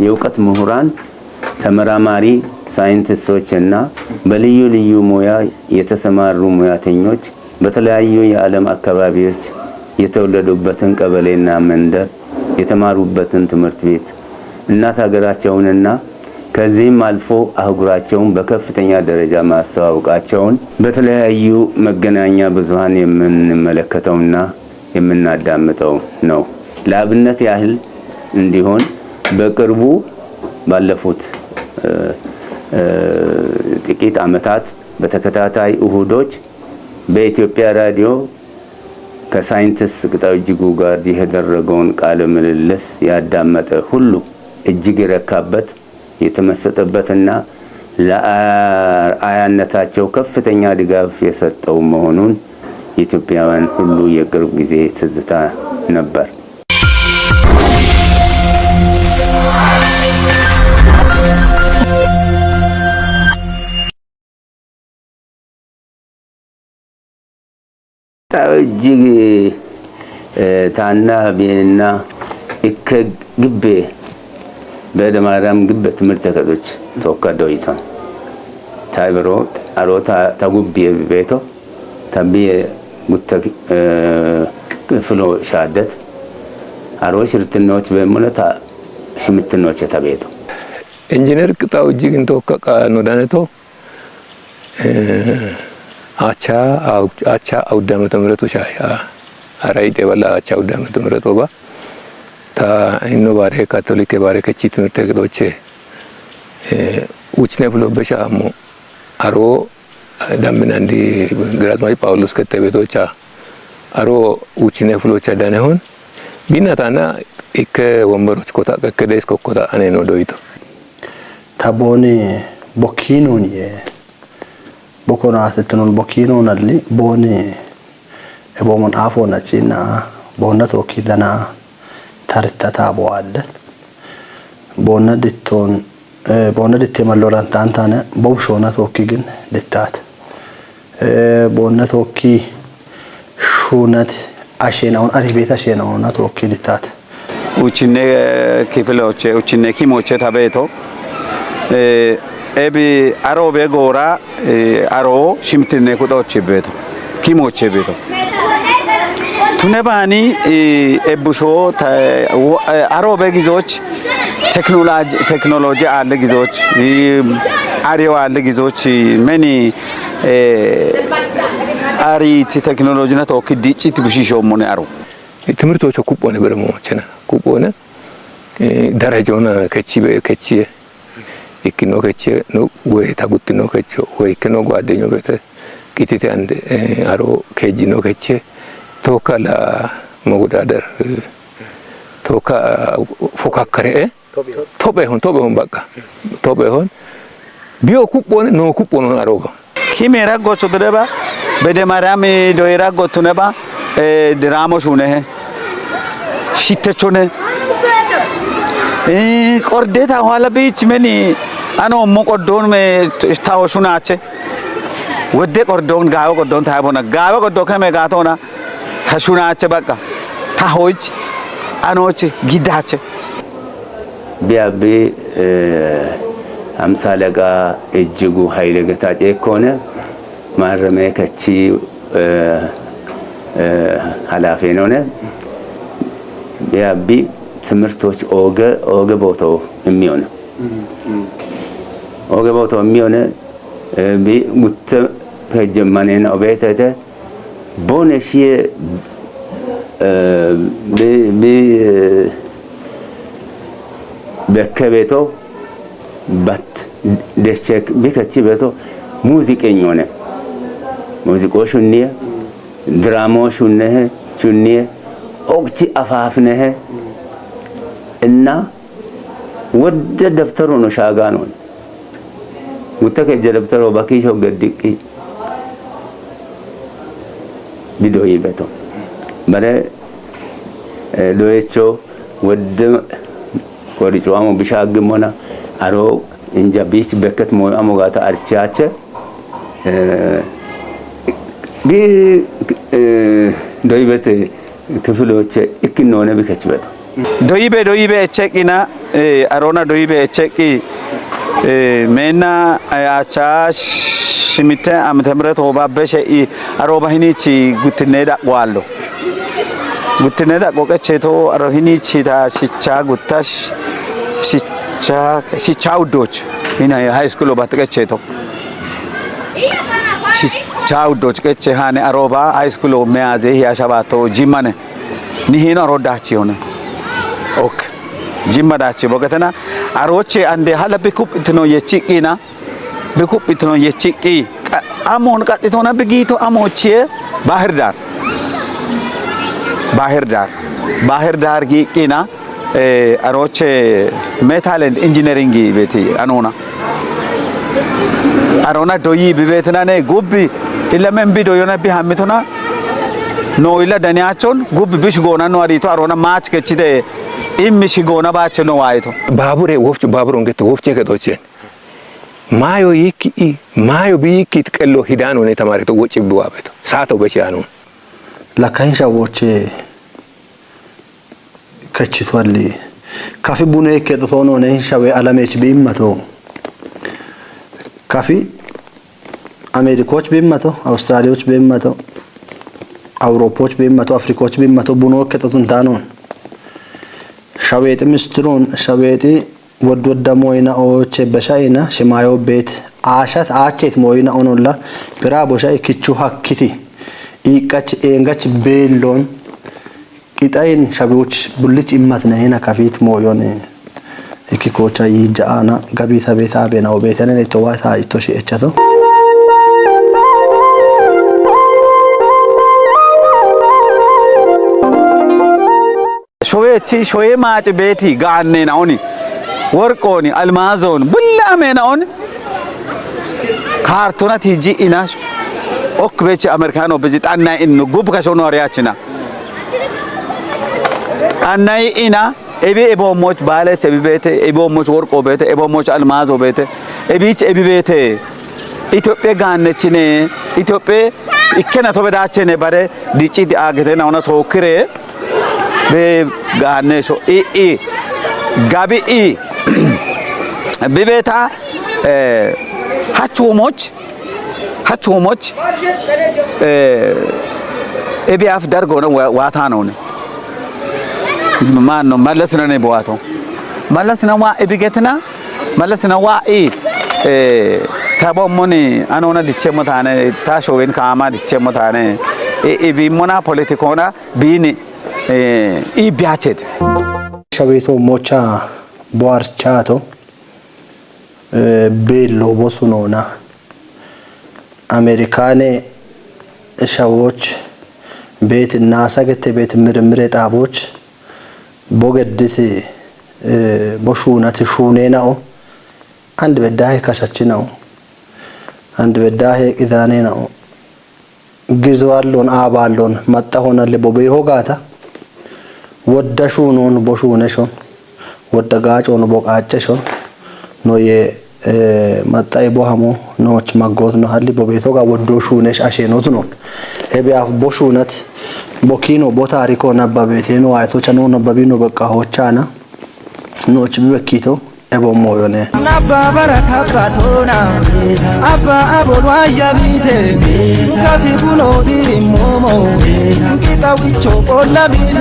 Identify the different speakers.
Speaker 1: የእውቀት ምሁራን ተመራማሪ ሳይንቲስቶችና በልዩ ልዩ ሙያ የተሰማሩ ሙያተኞች በተለያዩ የዓለም አካባቢዎች የተወለዱበትን ቀበሌና መንደር የተማሩበትን ትምህርት ቤት እናት ሀገራቸውንና ከዚህም አልፎ አህጉራቸውን በከፍተኛ ደረጃ ማስተዋወቃቸውን በተለያዩ መገናኛ ብዙሃን የምንመለከተውና የምናዳምጠው ነው። ለአብነት ያህል እንዲሆን በቅርቡ ባለፉት ጥቂት ዓመታት በተከታታይ እሁዶች በኢትዮጵያ ራዲዮ ከሳይንቲስት ቅጣው እጅጉ ጋር የተደረገውን ቃለ ምልልስ ያዳመጠ ሁሉ እጅግ የረካበት የተመሰጠበትና ለአያነታቸው ከፍተኛ ድጋፍ የሰጠው መሆኑን ኢትዮጵያውያን ሁሉ የቅርብ ጊዜ ትዝታ ነበር። እጅግ ታና ቤንና ግቤ በደማራም ግብ ትምህርት ተከቶች ተወካደው ይቷን ታይብሮ አሮታ ታጉብ ቤቶ ታቢ ጉተ ፍሎ ሻደት አሮሽ ርትኖች በመለታ ሽምትኖች ተቤቶ
Speaker 2: ኢንጂነር ቅጣው እጅግ እንተወቀቀ ነው ዳነቶ አቻ አውዳመ ተምረቱ ሻይ አራይቴ ወላ አቻ አውዳመ ተምረቱ ባ ታ ኢኖ ባሬ ካቶሊክ ባሬ ከቺ ትምርተ ገዶቼ ውጭነ ፍሎ በሻሞ አሮ ዳምና እንዲ ግራዝማች ጳውሎስ ከተቤቶቻ አሮ ውጭነ ፍሎቻ ዳነሆን ቢናታና እከ ወንበሮች ኮታ ከከደስ ኮታ አኔ ነው ዶይቶ
Speaker 3: ታቦኒ ቦኪኑን ቦኮና አትቱን ቦኪኑን አሊ ቦኒ ቦሞን አፎና ቺና ቦነቶ ኪዳና ታርታታ ቦአለ ቦነዲቶን ቦነዲቴ መሎራን ታንታነ ቦብሾና ቶኪ ግን ልታት ቦነቶኪ ሹነት አሸናውን አሪቤታ አሸናውና ቶኪ ልታት
Speaker 4: ኡቺኔ ክፍሎቼ ኡቺኔ ኪሞቼ ታቤቶ ኤቢ አሮ ቤጎራ አሮ ሽምትኔ ኩዶቼ ቤቶ ኪሞቼ ቤቶ ቱነባኒ ኤቡሾ አሮ በጊዞች ቴክኖሎጂ አለ ጊዞች አሪዮ አለ ጊዞች መኒ አሪት ቴክኖሎጂና ቶክ ዲጂት ብሽሾ ሞነ አሮ
Speaker 2: ትምርቶቹ ኩቦነ በረሞችና ኩቦነ ደረጃውና ከቺ ይክኖ ከቺ ነው ወይ ታጉትኖ ከቺ ወይ ከኖ ጓደኞ በተ ቂቲቲ አንድ አሮ ከጂ ነው ከቺ ቶካላ መጉዳደር ቶካ ፎካከረ ቶበሆን በቃ ቶበሆን ቢዮ ኩቦነ ነው ኩቦነ አሮባ
Speaker 4: ኪሜራ ጎቹ ደባ በደማራም ዶይራ ጎቱ ነባ ድራሞሽ ሆነ ሽተቾነ ቆርዴታ ኋላ ቢች መኒ አኖ ሞቆዶን ታውሹናቸ ወደ ቆርዶን ጋው ቆርዶን ታይቦና ጋው ቆርዶ ከመጋቶና ሀሹናቸ በቃ ታሆች አኖች ጊዳቸ ቢያቤ አምሳለጋ እጅጉ ኃይለ ገታጨ ኮነ ማረመ ከቺ ኃላፊ ነውነ ቢያቤ ትምርቶች ኦገ ቦታው የሚሆነ ኦገ ቦታው የሚሆነ ጉተ ከጀማኔና ኦቤተተ ቦነሺ በከቤቶ ባት ደቸክ ቢከቺ ቤቶ ሙዚቀኛ ሆነ ሙዚቆሹኒ ድራማዎሹኒ ሹኒ ኦክቺ አፋፍነህ እና ወደ ደፍተሩ ነው ሻጋ ነው ሙተከ ደፍተሩ ባኪሾ ገድቂ ቢዶይ ቤቶ በረ ዶይቾ ወደ ቆሪጫሙ ቢሻግሞና አሮ እንጃ ቢስ በከት ሞአሞ ጋታ አርቻቸ ቢ ዶይበት
Speaker 1: ክፍሎች እክኖነ ቢከችበት
Speaker 4: ዶይቤ ቸቂና አሮና ዶይቤ ቸቂ ሜና አቻሽ ሽሚተ ዓመተ ምህረት ወባበሸ አሮባሂኒቺ ጉትኔዳ ቋሎ ጉትኔዳ ቆቀቼቶ አሮሂኒቺ ታሽቻ ጉታሽ ሽቻ ውዶች ኢና ሃይ ስኩል ባትቀቼቶ ሽቻ ውዶች ቀቼ ሃኔ አሮባ ሃይ ስኩል መያዜ ያሻባቶ ጂማነ ኒሄና ሮዳቺ ሆነ ኦክ ጂማዳቺ ቦገተና አሮቼ አንዴ ሀለብ ኩፕትኖ የቺቂና በኩፕትኖ የቺቂ አሞን ቀጥቶና በጊቶ አሞቼ ባህር ዳር ጊቂና አሮቼ ሜታል ኤንድ ኢንጂነሪንግ ቤቲ አሮና ዶይ ቢቤትና ነ ጉብ ኢለመን ቢዶ የሆነ ቢሃሚቶና ኖ ኢላ ደኒያቾን ጉብ ቢሽ ጎና ነው አሪቶ አሮና ማች ከቺደ ኢምሽ ጎና ባቸ ነው አይቶ
Speaker 2: ባቡሬ ወፍጭ ባቡሮን ገተ ወፍጭ ከዶቼ ማዮ ይኪ ማዮ ቢኪ ተቀሎ ሂዳን ሆነ ተማሪቶ ወጪ ቢዋበቶ ሳቶ በሻኑ
Speaker 3: ለካይን ሻዎቼ ከቺቷል ካፊ ቡኔ ከጥቶ ነው ነኝ ሻዌ አለሜች ቢመቶ ካፊ አሜሪካዎች ቢመቶ አውስትራሊያዎች ቢመቶ አውሮፖች ቢመቶ አፍሪካዎች ቢመቶ ቡኖ ከጥቱን ታኖን ሻዌት ምስትሮን ሻዌት ወድ ሞይና ኦቼ በሻይና ሽማዮ ቤት አሻት አቼት ሞይና ኦኖላ ብራ ቦሻይ ክቹ ሀክቲ ኢቀች ኤንጋች ቤሎን ቂጣይን ሻቤዎች ቡልጭ ኢማት ነይና ካፊት ሞዮን እኪኮቻ ይጃአና ገቢታ ቤታ ቤናው ቤተነ ተዋታ ኢቶሽ እቻቶ
Speaker 4: ሾዬ ማጭ ቤቲ ጋኔና ኦኒ ወርቆኒ አልማዞን ቡላሜናውን ካርቶናት ሂጂ ኢናሽ ኦክ ቤች አሜሪካኖ በጂ ጣና ኢን ጉብ ከሾኖ አሪያችና አናይ ኢና ኤቢ ኤቦሞች ባለች ኤቢቤቴ ኤቦሞች ወርቆ ቤቴ ኤቦሞች አልማዞ ቤቴ ኤቢች ኤቢቤቴ ኢትዮጵያ ጋነችኔ ኢትዮጵያ ኢከና ተበዳቸኔ ባረ ዲጪ አገተና ሆነ ተወክሬ በጋነሾ ጋቢ በቤታ ሀቹሞች ኤቢአፍ ዳርጎ ነው ዋታ ነው ማን ነው መለስነ ነው በዋቶ መለስነ ዋ ኤቢገትና መለስነ ዋ ታቦሞኒ አኖና ዲቸሞታነ ታሾዌን ካማ ዲቸሞታነ ኤቢሞና ፖለቲኮና ቢኒ ኢቢያቸት
Speaker 3: ሻቤቶ ሞቻ ቦአርቻቶ ቤሎ ቦሱኖና አሜሪካኔ ሻዎች ቤት ናሳገተ ቤት ምርምር ጣቦች ቦገድት ቦሹናት ሹኔናው አንድ በዳሄ ካሳች ነው አንድ በዳሄ ኢዛኔ ነው ግዝዋሎን አባሎን መጣ ሆነ ለቦቤ ሆጋታ ወደሹኑን ቦሹነሾን ወደጋጮን ቦቃጨሾን ኖየ መጣይ ቦሃሞ ኖች ማጎት ነው ሀሊ ቦቤቶ ጋር ወዶሹነሽ አሸኖት ነው ኤቢአፍ ቦሹነት ቦኪኖ ቦታሪኮ ነባቤቴ ነው አይቶች ነው ነባቢኖ በቃ ሆቻና ኖች ቢበኪቶ ኤቦሞ ዮነ ናባ በረካባቶና አባ አቦን ዋያቢቴ ካፊ ቡኖ ዲሞሞ ቂጣው ቂቾ ቆላቢቴ